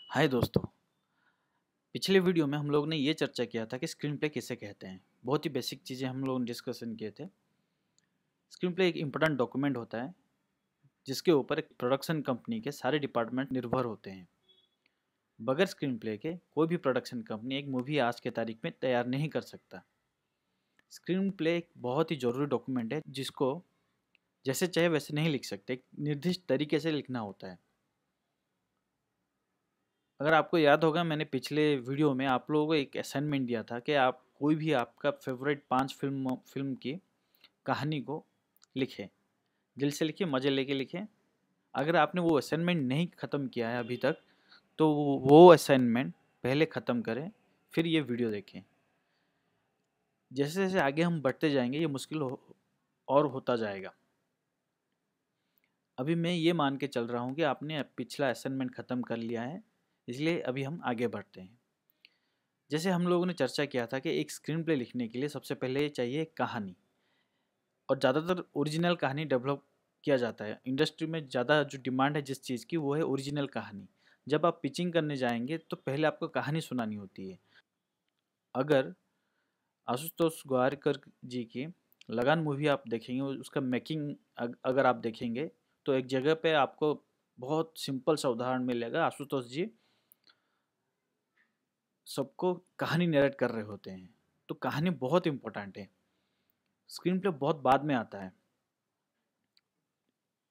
हाय दोस्तों। पिछले वीडियो में हम लोग ने ये चर्चा किया था कि स्क्रीन प्ले किसे कहते हैं। बहुत ही बेसिक चीज़ें हम लोगों ने डिस्कशन किए थे। स्क्रीन प्ले एक इम्पोर्टेंट डॉक्यूमेंट होता है जिसके ऊपर एक प्रोडक्शन कंपनी के सारे डिपार्टमेंट निर्भर होते हैं। बगैर स्क्रीन प्ले के कोई भी प्रोडक्शन कंपनी एक मूवी आज के तारीख में तैयार नहीं कर सकता। स्क्रीन प्ले एक बहुत ही ज़रूरी डॉक्यूमेंट है जिसको जैसे चाहे वैसे नहीं लिख सकते, एक निर्दिष्ट तरीके से लिखना होता है। अगर आपको याद होगा, मैंने पिछले वीडियो में आप लोगों को एक असाइनमेंट दिया था कि आप कोई भी आपका फेवरेट 5 फिल्म की कहानी को लिखें। दिल से लिखें, मज़े लेके लिखें। अगर आपने वो असाइनमेंट नहीं ख़त्म किया है अभी तक, तो वो असाइनमेंट पहले ख़त्म करें, फिर ये वीडियो देखें। जैसे जैसे आगे हम बढ़ते जाएंगे ये मुश्किल और होता जाएगा। अभी मैं ये मान के चल रहा हूँ कि आपने पिछला असाइनमेंट ख़त्म कर लिया है, इसलिए अभी हम आगे बढ़ते हैं। जैसे हम लोगों ने चर्चा किया था कि एक स्क्रीन प्ले लिखने के लिए सबसे पहले चाहिए एक कहानी, और ज़्यादातर ओरिजिनल कहानी डेवलप किया जाता है। इंडस्ट्री में ज़्यादा जो डिमांड है जिस चीज़ की, वो है ओरिजिनल कहानी। जब आप पिचिंग करने जाएंगे तो पहले आपको कहानी सुनानी होती है। अगर आशुतोष गोवारिकर जी की लगान मूवी आप देखेंगे, उसका मेकिंग अगर आप देखेंगे, तो एक जगह पे आपको बहुत सिंपल सा उदाहरण मिलेगा। आशुतोष जी सबको कहानी नरेट कर रहे होते हैं, तो कहानी बहुत इंपॉर्टेंट है। स्क्रीन प्ले बहुत बाद में आता है,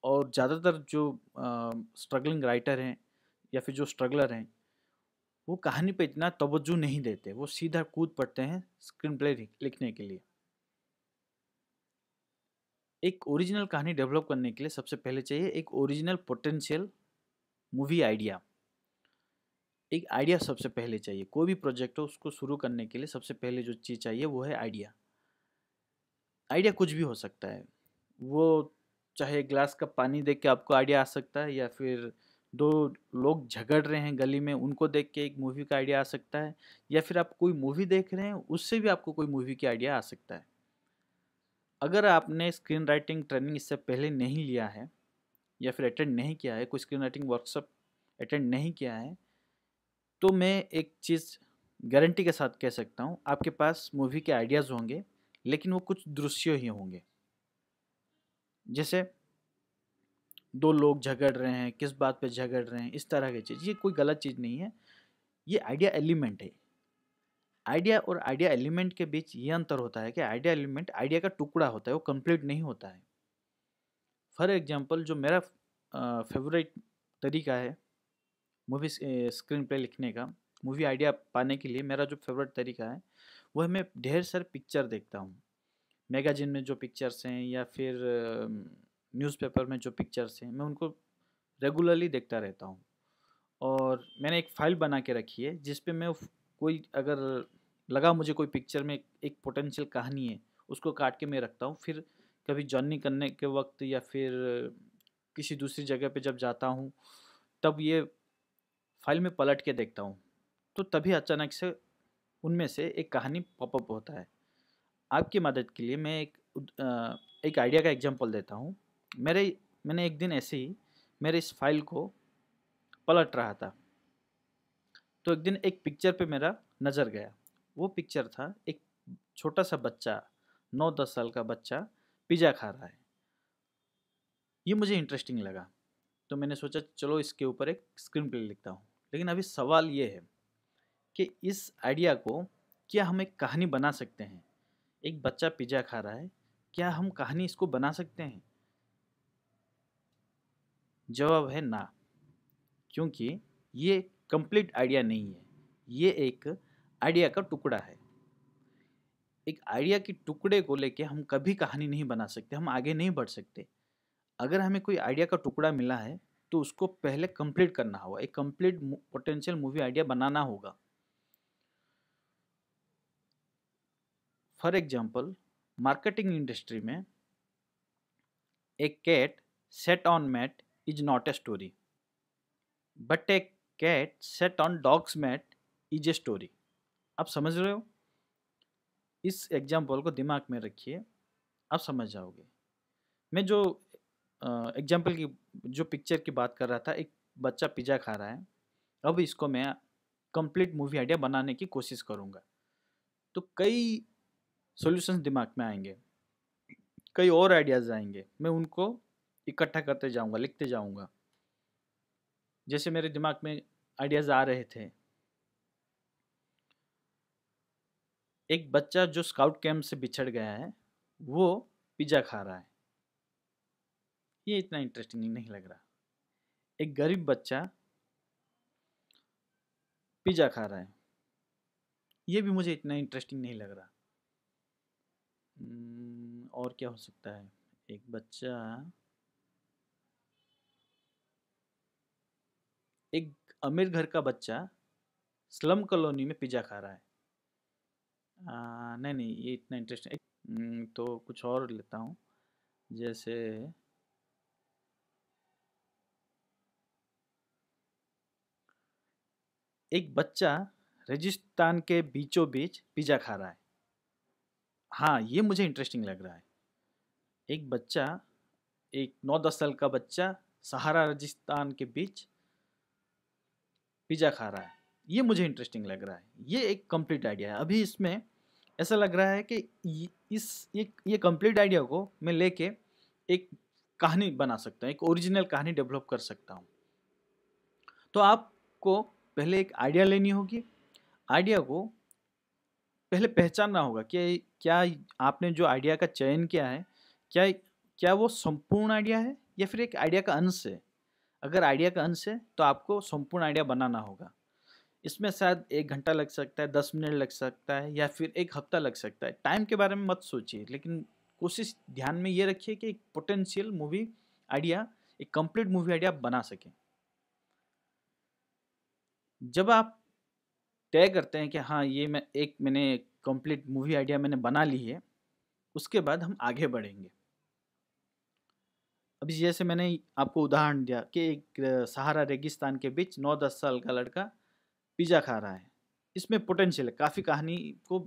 और ज़्यादातर जो स्ट्रगलिंग राइटर हैं या फिर जो स्ट्रगलर हैं, वो कहानी पे इतना तवज्जो नहीं देते, वो सीधा कूद पड़ते हैं स्क्रीन प्ले लिखने के लिए। एक ओरिजिनल कहानी डेवलप करने के लिए सबसे पहले चाहिए एक ओरिजिनल पोटेंशियल मूवी आइडिया। एक आइडिया सबसे पहले चाहिए। कोई भी प्रोजेक्ट हो, उसको शुरू करने के लिए सबसे पहले जो चीज़ चाहिए वो है आइडिया। आइडिया कुछ भी हो सकता है। वो चाहे ग्लास का पानी देख के आपको आइडिया आ सकता है, या फिर दो लोग झगड़ रहे हैं गली में, उनको देख के एक मूवी का आइडिया आ सकता है, या फिर आप कोई मूवी देख रहे हैं उससे भी आपको कोई मूवी की आइडिया आ सकता है। अगर आपने स्क्रीन राइटिंग ट्रेनिंग इससे पहले नहीं लिया है, या फिर अटेंड नहीं किया है, कोई स्क्रीन राइटिंग वर्कशॉप अटेंड नहीं किया है, तो मैं एक चीज़ गारंटी के साथ कह सकता हूँ, आपके पास मूवी के आइडियाज़ होंगे, लेकिन वो कुछ दृश्य ही होंगे। जैसे दो लोग झगड़ रहे हैं, किस बात पे झगड़ रहे हैं, इस तरह की चीज़। ये कोई गलत चीज़ नहीं है, ये आइडिया एलिमेंट है। आइडिया और आइडिया एलिमेंट के बीच ये अंतर होता है कि आइडिया एलिमेंट आइडिया का टुकड़ा होता है, वो कंप्लीट नहीं होता है। फॉर एग्जांपल, जो मेरा फेवरेट तरीका है मूवी स्क्रीन प्ले लिखने का, मूवी आइडिया पाने के लिए मेरा जो फेवरेट तरीका है, वो है मैं ढेर सारे पिक्चर देखता हूँ। मैगजीन में जो पिक्चर्स हैं, या फिर न्यूज़पेपर में जो पिक्चर्स हैं, मैं उनको रेगुलरली देखता रहता हूँ। और मैंने एक फ़ाइल बना के रखी है जिस पे मैं कोई अगर लगा मुझे कोई पिक्चर में एक पोटेंशियल कहानी है, उसको काट के मैं रखता हूँ। फिर कभी जर्नी करने के वक्त, या फिर किसी दूसरी जगह पे जब जाता हूँ, तब ये फाइल में पलट के देखता हूँ, तो तभी अचानक से उनमें से एक कहानी पॉपअप होता है। आपकी मदद के लिए मैं एक आइडिया का एग्जांपल देता हूँ। मैंने एक दिन ऐसे ही मेरे इस फाइल को पलट रहा था, तो एक दिन एक पिक्चर पे मेरा नज़र गया। वो पिक्चर था एक छोटा सा बच्चा, 9-10 साल का बच्चा पिज़्ज़ा खा रहा है। ये मुझे इंटरेस्टिंग लगा, तो मैंने सोचा चलो इसके ऊपर एक स्क्रीन प्ले लिखता हूँ। लेकिन अभी सवाल ये है कि इस आइडिया को क्या हम एक कहानी बना सकते हैं? एक बच्चा पिज़्ज़ा खा रहा है, क्या हम कहानी इसको बना सकते हैं? जवाब है ना, क्योंकि ये कंप्लीट आइडिया नहीं है, ये एक आइडिया का टुकड़ा है। एक आइडिया के टुकड़े को लेके हम कभी कहानी नहीं बना सकते, हम आगे नहीं बढ़ सकते। अगर हमें कोई आइडिया का टुकड़ा मिला है, तो उसको पहले कंप्लीट करना होगा, एक कंप्लीट पोटेंशियल मूवी आइडिया बनाना होगा। फॉर एग्जाम्पल, मार्केटिंग इंडस्ट्री में a cat sat on mat is not a story, but a cat sat on dog's mat is a story. आप समझ रहे हो? इस एग्जाम्पल को दिमाग में रखिए, आप समझ जाओगे। मैं जो एग्जाम्पल की, जो पिक्चर की बात कर रहा था, एक बच्चा पिज़्ज़ा खा रहा है, अब इसको मैं कंप्लीट मूवी आइडिया बनाने की कोशिश करूँगा। तो कई सॉल्यूशंस दिमाग में आएंगे, कई और आइडियाज़ आएंगे, मैं उनको इकट्ठा करते जाऊँगा, लिखते जाऊँगा। जैसे मेरे दिमाग में आइडियाज़ आ रहे थे, एक बच्चा जो स्काउट कैंप से बिछड़ गया है, वो पिज़्ज़ा खा रहा है। ये इतना इंटरेस्टिंग नहीं लग रहा। एक गरीब बच्चा पिज़्ज़ा खा रहा है, ये भी मुझे इतना इंटरेस्टिंग नहीं लग रहा। और क्या हो सकता है? एक बच्चा, एक अमीर घर का बच्चा स्लम कॉलोनी में पिज़्ज़ा खा रहा है। नहीं नहीं, ये इतना इंटरेस्टिंग। तो कुछ और लेता हूँ, जैसे एक बच्चा रेगिस्तान के बीचों बीच पिज़्ज़ा खा रहा है। हाँ, ये मुझे इंटरेस्टिंग लग रहा है। एक बच्चा, एक 9-10 साल का बच्चा सहारा रेगिस्तान के बीच पिज़्ज़ा खा रहा है। ये मुझे इंटरेस्टिंग लग रहा है। ये एक कंप्लीट आइडिया है। अभी इसमें ऐसा लग रहा है कि ये कंप्लीट आइडिया को मैं लेके एक कहानी बना सकता हूँ, एक ओरिजिनल कहानी डेवलप कर सकता हूँ। तो आपको पहले एक आइडिया लेनी होगी, आइडिया को पहले पहचानना होगा कि क्या आपने जो आइडिया का चयन किया है, क्या क्या वो संपूर्ण आइडिया है या फिर एक आइडिया का अंश है। अगर आइडिया का अंश है तो आपको संपूर्ण आइडिया बनाना होगा। इसमें शायद 1 घंटा लग सकता है, 10 मिनट लग सकता है या फिर 1 हफ्ता लग सकता है। टाइम के बारे में मत सोचिए, लेकिन कोशिश ध्यान में ये रखिए कि एक पोटेंशियल मूवी आइडिया, एक कंप्लीट मूवी आइडिया आप बना सकें। जब आप तय करते हैं कि हाँ, ये मैंने कंप्लीट मूवी आइडिया मैंने बना ली है, उसके बाद हम आगे बढ़ेंगे। अभी जैसे मैंने आपको उदाहरण दिया कि एक सहारा रेगिस्तान के बीच 9-10 साल का लड़का पिज़्ज़ा खा रहा है। इसमें पोटेंशियल है, काफ़ी कहानी को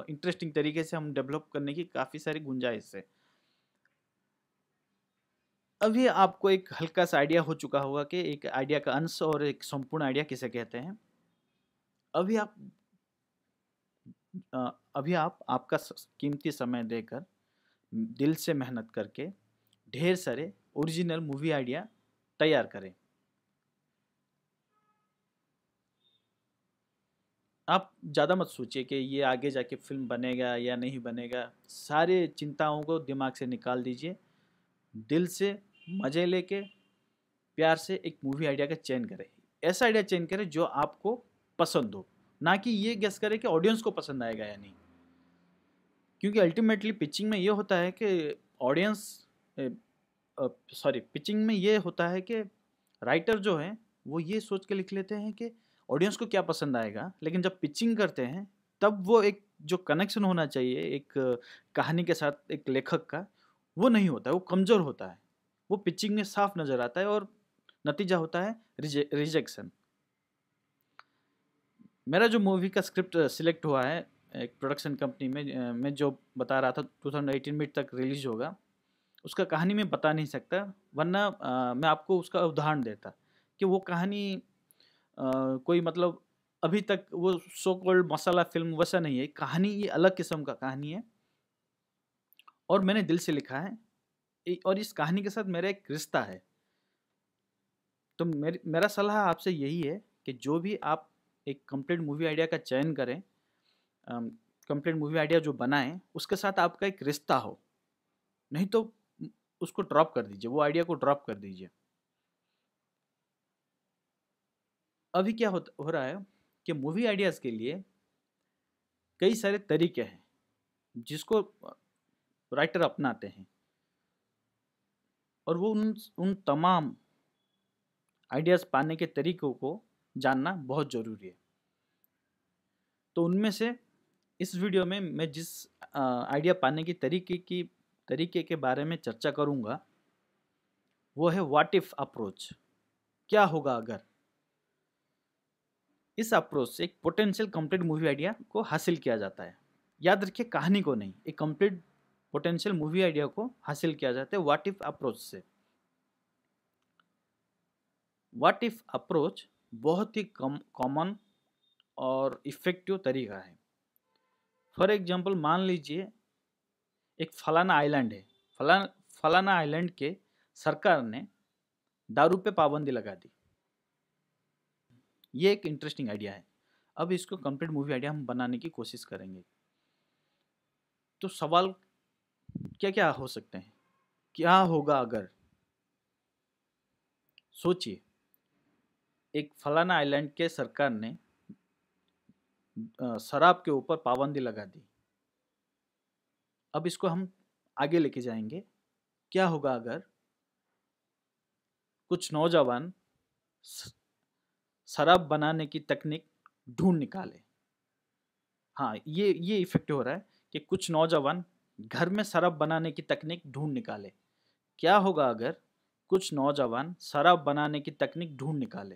इंटरेस्टिंग तरीके से हम डेवलप करने की काफ़ी सारी गुंजाइश है। अभी आपको एक हल्का सा आइडिया हो चुका होगा कि एक आइडिया का अंश और एक संपूर्ण आइडिया किसे कहते हैं। अभी आप अभी आप आपका कीमती समय देकर, दिल से मेहनत करके ढेर सारे ओरिजिनल मूवी आइडिया तैयार करें। आप ज़्यादा मत सोचिए कि ये आगे जाके फिल्म बनेगा या नहीं बनेगा। सारे चिंताओं को दिमाग से निकाल दीजिए। दिल से मज़े लेके प्यार से एक मूवी आइडिया का चयन करें। ऐसा आइडिया चयन करें जो आपको पसंद हो, ना कि ये गेस करें कि ऑडियंस को पसंद आएगा या नहीं। क्योंकि अल्टीमेटली पिचिंग में ये होता है कि ऑडियंस सॉरी पिचिंग में ये होता है कि राइटर जो है वो ये सोच के लिख लेते हैं कि ऑडियंस को क्या पसंद आएगा, लेकिन जब पिचिंग करते हैं तब वो एक जो कनेक्शन होना चाहिए एक कहानी के साथ एक लेखक का, वो नहीं होता है, वो कमज़ोर होता है। वो पिचिंग में साफ नज़र आता है और नतीजा होता है रिजेक्शन। मेरा जो मूवी का स्क्रिप्ट सिलेक्ट हुआ है एक प्रोडक्शन कंपनी में, मैं जो बता रहा था 2018 मिड तक रिलीज होगा, उसका कहानी मैं बता नहीं सकता, वरना मैं आपको उसका उदाहरण देता कि वो कहानी कोई मतलब अभी तक वो सो कॉल्ड मसाला फिल्म वैसा नहीं है। कहानी ये अलग किस्म का कहानी है और मैंने दिल से लिखा है। और इस कहानी के साथ मेरा एक रिश्ता है। तो मेरा सलाह आपसे यही है कि जो भी आप एक कंप्लीट मूवी आइडिया का चयन करें, कंप्लीट मूवी आइडिया जो बनाएं, उसके साथ आपका एक रिश्ता हो। नहीं तो उसको ड्रॉप कर दीजिए, वो आइडिया को ड्रॉप कर दीजिए। अभी क्या हो रहा है कि मूवी आइडियाज़ के लिए कई सारे तरीके हैं जिसको राइटर अपनाते हैं, और वो उन तमाम आइडियाज़ पाने के तरीकों को जानना बहुत ज़रूरी है। तो उनमें से इस वीडियो में मैं जिस आइडिया पाने की तरीके के बारे में चर्चा करूँगा, वो है व्हाट इफ़ अप्रोच। क्या होगा अगर। इस अप्रोच से एक पोटेंशियल कंप्लीट मूवी आइडिया को हासिल किया जाता है। याद रखिए, कहानी को नहीं, एक कंप्लीट पोटेंशियल मूवी आइडिया को हासिल किया जाता है व्हाट इफ अप्रोच से। व्हाट इफ अप्रोच बहुत ही कॉमन और इफ़ेक्टिव तरीका है। फॉर एग्जांपल मान लीजिए एक फलाना आइलैंड है, फलाना आइलैंड के सरकार ने दारू पे पाबंदी लगा दी। ये एक इंटरेस्टिंग आइडिया है। अब इसको कंप्लीट मूवी आइडिया हम बनाने की कोशिश करेंगे। तो सवाल क्या क्या हो सकते हैं? क्या होगा अगर, सोचिए, एक फलाना आइलैंड के सरकार ने शराब के ऊपर पाबंदी लगा दी। अब इसको हम आगे लेके जाएंगे। क्या होगा अगर कुछ नौजवान शराब बनाने की तकनीक ढूंढ निकाले। हाँ, ये इफेक्टिव हो रहा है कि कुछ नौजवान घर में शराब बनाने की तकनीक ढूंढ निकाले। क्या होगा अगर कुछ नौजवान शराब बनाने की तकनीक ढूंढ निकाले,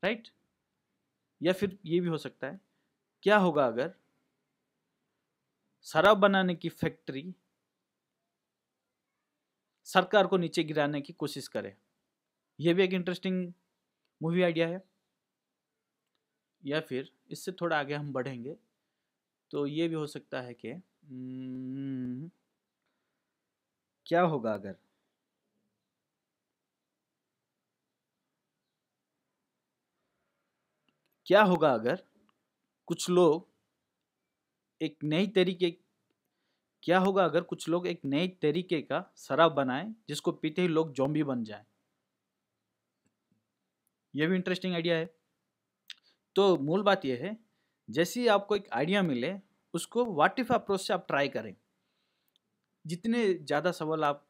राइट? या फिर ये भी हो सकता है, क्या होगा अगर शराब बनाने की फैक्ट्री सरकार को नीचे गिराने की कोशिश करे। यह भी एक इंटरेस्टिंग मूवी आइडिया है। या फिर इससे थोड़ा आगे हम बढ़ेंगे तो ये भी हो सकता है कि क्या होगा अगर कुछ लोग एक नई तरीके क्या होगा अगर कुछ लोग एक नए तरीके का शराब बनाएं जिसको पीते ही लोग ज़ॉम्बी बन जाएं। यह भी इंटरेस्टिंग आइडिया है। तो मूल बात यह है, जैसे ही आपको एक आइडिया मिले उसको व्हाट इफ अप्रोच से आप ट्राई करें। जितने ज़्यादा सवाल आप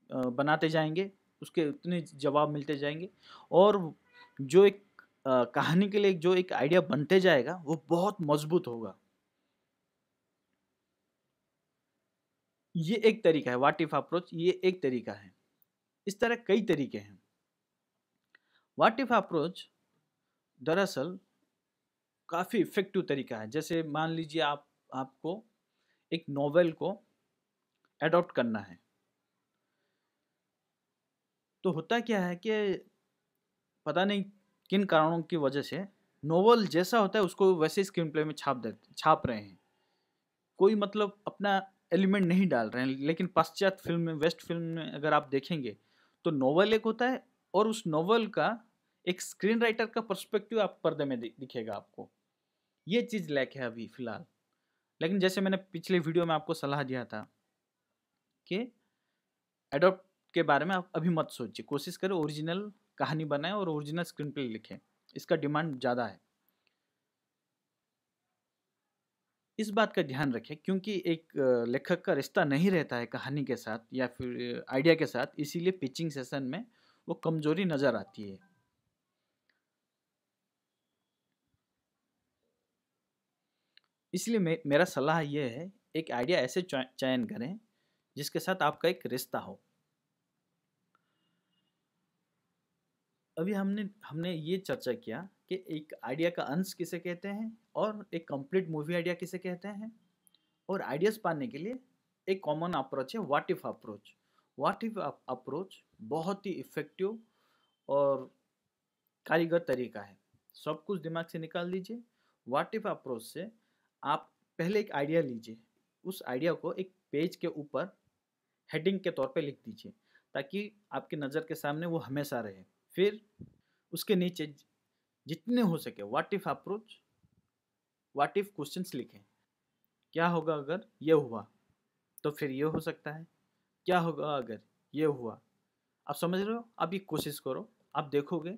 बनाते जाएंगे उसके उतने जवाब मिलते जाएंगे, और जो एक कहानी के लिए जो एक आइडिया बनते जाएगा वो बहुत मजबूत होगा। ये एक तरीका है, व्हाट इफ अप्रोच, ये एक तरीका है। इस तरह कई तरीके हैं। व्हाट इफ अप्रोच दरअसल काफ़ी इफेक्टिव तरीका है। जैसे मान लीजिए आपको एक नॉवेल को एडॉप्ट करना है, तो होता क्या है कि पता नहीं किन कारणों की वजह से नोवेल जैसा होता है उसको वैसे स्क्रीन प्ले में छाप रहे हैं। कोई मतलब अपना एलिमेंट नहीं डाल रहे हैं। लेकिन पाश्चात्य फिल्म में, वेस्ट फिल्म में अगर आप देखेंगे तो नोवेल एक होता है और उस नोवेल का एक स्क्रीन राइटर का पर्सपेक्टिव आप पर्दे में दिखेगा आपको। ये चीज़ लैक है अभी फिलहाल। लेकिन जैसे मैंने पिछले वीडियो में आपको सलाह दिया था कि एडोप्ट के बारे में आप अभी मत सोचिए, कोशिश करें ओरिजिनल कहानी बनाएं और ओरिजिनल स्क्रीन प्ले लिखें। इसका डिमांड ज़्यादा है। इस बात का ध्यान रखें क्योंकि एक लेखक का रिश्ता नहीं रहता है कहानी के साथ या फिर आइडिया के साथ, इसीलिए पिचिंग सेशन में वो कमजोरी नज़र आती है। इसलिए मेरा सलाह ये है, एक आइडिया ऐसे चयन करें जिसके साथ आपका एक रिश्ता हो। अभी हमने ये चर्चा किया कि एक आइडिया का अंश किसे कहते हैं और एक कंप्लीट मूवी आइडिया किसे कहते हैं। और आइडियाज पाने के लिए एक कॉमन अप्रोच है, what if approach. What if approach बहुत ही इफेक्टिव और कारीगर तरीका है। सब कुछ दिमाग से निकाल दीजिए। व्हाट इफ अप्रोच से आप पहले एक आइडिया लीजिए, उस आइडिया को एक पेज के ऊपर हेडिंग के तौर पे लिख दीजिए ताकि आपकी नज़र के सामने वो हमेशा रहे। फिर उसके नीचे जितने हो सके what if approach, what if questions लिखें। क्या होगा अगर ये हुआ, तो फिर ये हो सकता है। क्या होगा अगर ये हुआ। आप समझ रहे हो? आप ये कोशिश करो, आप देखोगे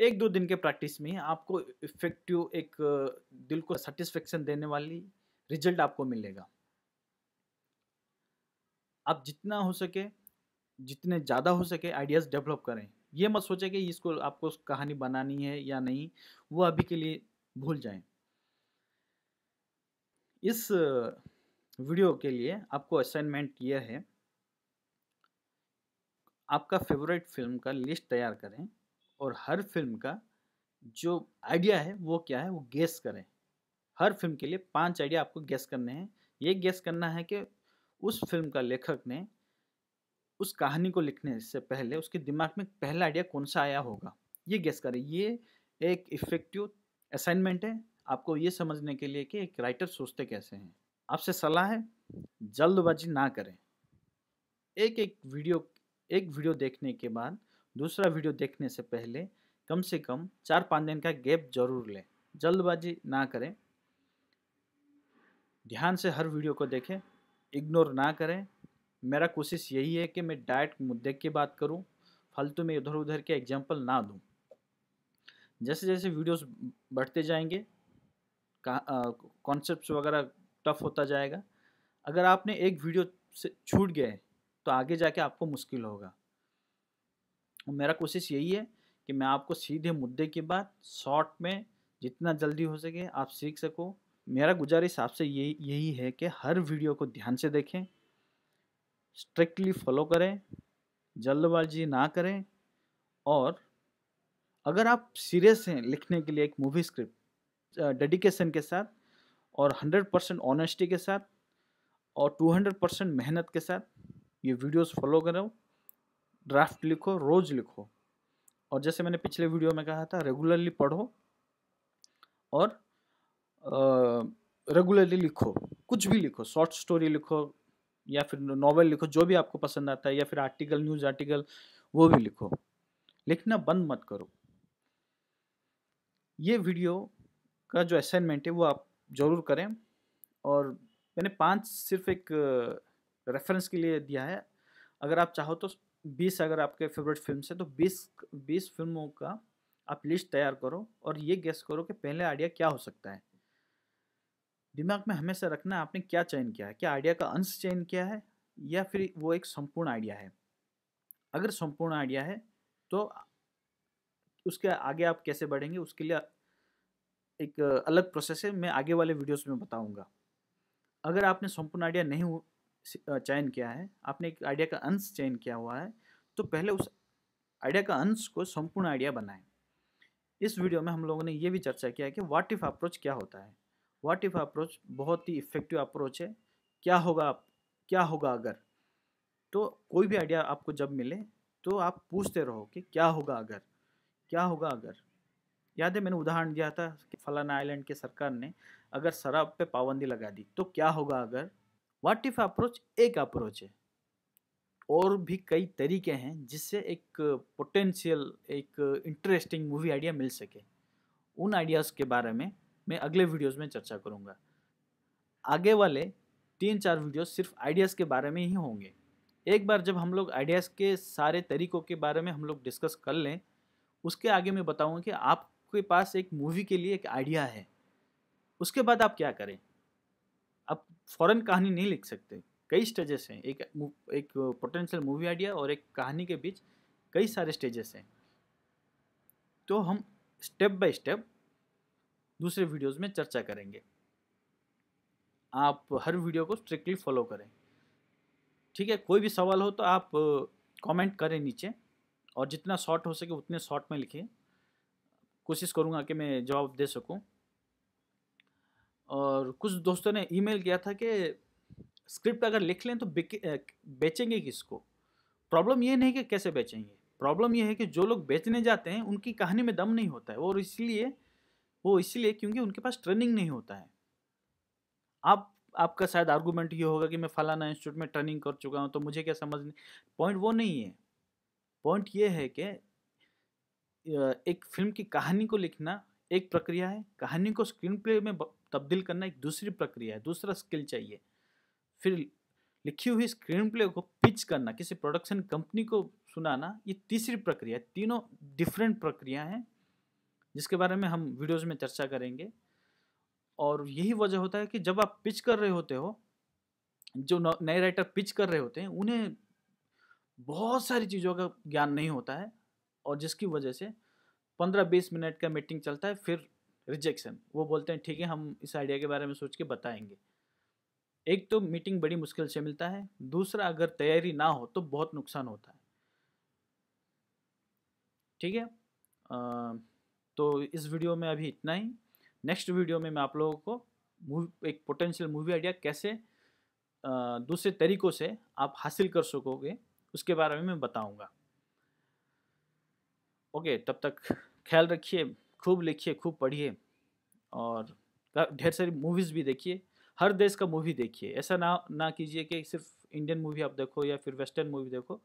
1-2 दिन के प्रैक्टिस में आपको इफेक्टिव एक दिल को सेटिस्फेक्शन देने वाली रिजल्ट आपको मिलेगा। आप जितना हो सके, जितने ज़्यादा हो सके आइडियाज़ डेवलप करें। ये मत सोचें कि इसको आपको कहानी बनानी है या नहीं, वो अभी के लिए भूल जाएं। इस वीडियो के लिए आपको असाइनमेंट यह है, आपका फेवरेट फिल्म का लिस्ट तैयार करें और हर फिल्म का जो आइडिया है वो क्या है वो गेस करें। हर फिल्म के लिए 5 आइडिया आपको गेस करने हैं। ये गेस करना है कि उस फिल्म का लेखक ने उस कहानी को लिखने से पहले उसके दिमाग में पहला आइडिया कौन सा आया होगा, ये गेस करें। ये एक इफेक्टिव असाइनमेंट है आपको ये समझने के लिए कि एक राइटर सोचते कैसे हैं। आपसे सलाह है, जल्दबाजी ना करें। एक वीडियो देखने के बाद दूसरा वीडियो देखने से पहले कम से कम 4-5 दिन का गैप जरूर लें। जल्दबाजी ना करें, ध्यान से हर वीडियो को देखें, इग्नोर ना करें। मेरा कोशिश यही है कि मैं डायरेक्ट मुद्दे की बात करूं, फालतू में इधर उधर के एग्जाम्पल ना दूं। जैसे जैसे वीडियोस बढ़ते जाएंगे कॉन्सेप्ट्स वगैरह टफ होता जाएगा। अगर आपने एक वीडियो से छूट गए तो आगे जाके आपको मुश्किल होगा। मेरा कोशिश यही है कि मैं आपको सीधे मुद्दे की बात शॉर्ट में जितना जल्दी हो सके आप सीख सको। मेरा गुजारिश आपसे यही है कि हर वीडियो को ध्यान से देखें, स्ट्रिक्टली फॉलो करें, जल्दबाजी ना करें। और अगर आप सीरियस हैं लिखने के लिए एक मूवी स्क्रिप्ट डेडिकेशन के साथ और 100% ऑनेस्टी के साथ और 200% मेहनत के साथ ये वीडियोस फॉलो करो, ड्राफ्ट लिखो, रोज़ लिखो। और जैसे मैंने पिछले वीडियो में कहा था, रेगुलरली पढ़ो और रेगुलरली लिखो। कुछ भी लिखो, शॉर्ट स्टोरी लिखो या फिर नॉवेल लिखो, जो भी आपको पसंद आता है, या फिर आर्टिकल, न्यूज़ आर्टिकल, वो भी लिखो। लिखना बंद मत करो। ये वीडियो का जो असाइनमेंट है वो आप ज़रूर करें। और मैंने 5 सिर्फ एक रेफरेंस के लिए दिया है। अगर आप चाहो तो 20, अगर आपके फेवरेट फिल्म है तो 20 फिल्मों का आप लिस्ट तैयार करो और ये गेस करो कि पहले आइडिया क्या हो सकता है। दिमाग में हमेशा रखना आपने क्या चयन किया है, क्या आइडिया का अंश चयन किया है या फिर वो एक संपूर्ण आइडिया है। अगर संपूर्ण आइडिया है तो उसके आगे आप कैसे बढ़ेंगे उसके लिए एक अलग प्रोसेस है, मैं आगे वाले वीडियोस में बताऊंगा। अगर आपने संपूर्ण आइडिया नहीं चयन किया है, आपने एक आइडिया का अंश चयन किया हुआ है, तो पहले उस आइडिया का अंश को संपूर्ण आइडिया बनाएं। इस वीडियो में हम लोगों ने ये भी चर्चा किया है कि व्हाट इफ अप्रोच क्या होता है। व्हाट इफ अप्रोच बहुत ही इफेक्टिव अप्रोच है। क्या होगा अगर। तो कोई भी आइडिया आपको जब मिले तो आप पूछते रहो कि क्या होगा अगर, क्या होगा अगर। याद है मैंने उदाहरण दिया था कि फलाना आइलैंड के सरकार ने अगर शराब पे पाबंदी लगा दी तो क्या होगा अगर। व्हाट इफ अप्रोच एक अप्रोच है, और भी कई तरीके हैं जिससे एक पोटेंशियल, एक इंटरेस्टिंग मूवी आइडिया मिल सके। उन आइडियाज़ के बारे में मैं अगले वीडियोस में चर्चा करूँगा। आगे वाले 3-4 वीडियोस सिर्फ आइडियाज़ के बारे में ही होंगे। एक बार जब हम लोग आइडियाज़ के सारे तरीकों के बारे में हम लोग डिस्कस कर लें, उसके आगे मैं बताऊँगा कि आपके पास एक मूवी के लिए एक आइडिया है, उसके बाद आप क्या करें। आप फ़ौरन कहानी नहीं लिख सकते, कई स्टेजेस हैं। एक पोटेंशियल मूवी आइडिया और एक कहानी के बीच कई सारे स्टेजेस हैं। तो हम स्टेप बाय स्टेप दूसरे वीडियोस में चर्चा करेंगे। आप हर वीडियो को स्ट्रिक्टली फॉलो करें, ठीक है। कोई भी सवाल हो तो आप कमेंट करें नीचे, और जितना शॉर्ट हो सके उतने शॉर्ट में लिखें। कोशिश करूँगा कि मैं जवाब दे सकूँ। और कुछ दोस्तों ने ईमेल किया था कि स्क्रिप्ट अगर लिख लें तो बेचेंगे किसको। प्रॉब्लम ये नहीं कि कैसे बेचेंगे, प्रॉब्लम ये है कि जो लोग बेचने जाते हैं उनकी कहानी में दम नहीं होता है, और इसलिए क्योंकि उनके पास ट्रेनिंग नहीं होता है। आपका शायद आर्गूमेंट ये होगा कि मैं फलाना इंस्टीट्यूट में ट्रेनिंग कर चुका हूँ तो मुझे क्या समझ। पॉइंट वो नहीं है। पॉइंट ये है कि एक फिल्म की कहानी को लिखना एक प्रक्रिया है, कहानी को स्क्रीन प्ले में तब्दील करना एक दूसरी प्रक्रिया है, दूसरा स्किल चाहिए। फिर लिखी हुई स्क्रीन प्ले को पिच करना, किसी प्रोडक्शन कंपनी को सुनाना, ये तीसरी प्रक्रिया है। तीनों डिफरेंट प्रक्रिया हैं जिसके बारे में हम वीडियोस में चर्चा करेंगे। और यही वजह होता है कि जब आप पिच कर रहे होते हो, जो नए राइटर पिच कर रहे होते हैं, उन्हें बहुत सारी चीज़ों का ज्ञान नहीं होता है, और जिसकी वजह से 15-20 मिनट का मीटिंग चलता है, फिर रिजेक्शन। वो बोलते हैं ठीक है हम इस आइडिया के बारे में सोच के बताएंगे। एक तो मीटिंग बड़ी मुश्किल से मिलता है, दूसरा अगर तैयारी ना हो तो बहुत नुकसान होता है, ठीक है। तो इस वीडियो में अभी इतना ही। नेक्स्ट वीडियो में मैं आप लोगों को एक पोटेंशियल मूवी आइडिया कैसे दूसरे तरीकों से आप हासिल कर सकोगे उसके बारे में मैं बताऊंगा। ओके, तब तक ख्याल रखिए, खूब लिखिए, खूब पढ़िए, और ढेर सारी मूवीज़ भी देखिए। हर देश का मूवी देखिए, ऐसा ना कीजिए कि सिर्फ इंडियन मूवी आप देखो या फिर वेस्टर्न मूवी देखो।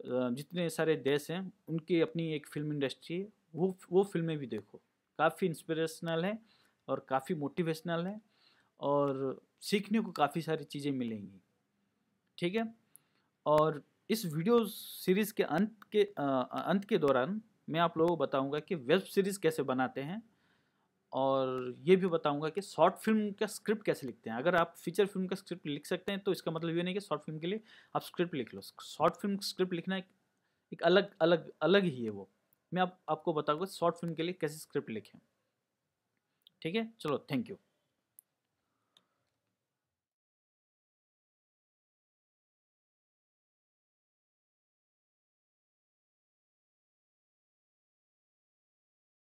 जितने सारे देश हैं उनकी अपनी एक फिल्म इंडस्ट्री है, वो फिल्में भी देखो। काफ़ी इंस्पिरेशनल है और काफ़ी मोटिवेशनल है, और सीखने को काफ़ी सारी चीज़ें मिलेंगी। ठीक है। और इस वीडियो सीरीज़ के अंत के दौरान मैं आप लोगों को बताऊंगा कि वेब सीरीज़ कैसे बनाते हैं, और ये भी बताऊंगा कि शॉर्ट फिल्म का स्क्रिप्ट कैसे लिखते हैं। अगर आप फीचर फिल्म का स्क्रिप्ट लिख सकते हैं तो इसका मतलब ये नहीं कि शॉर्ट फिल्म के लिए आप स्क्रिप्ट लिख लो। शॉर्ट फिल्म स्क्रिप्ट लिखना एक अलग अलग अलग ही है वो। मैं आपको बताऊंगा शॉर्ट फिल्म के लिए कैसे स्क्रिप्ट लिखें। ठीक है, चलो, थैंक यू।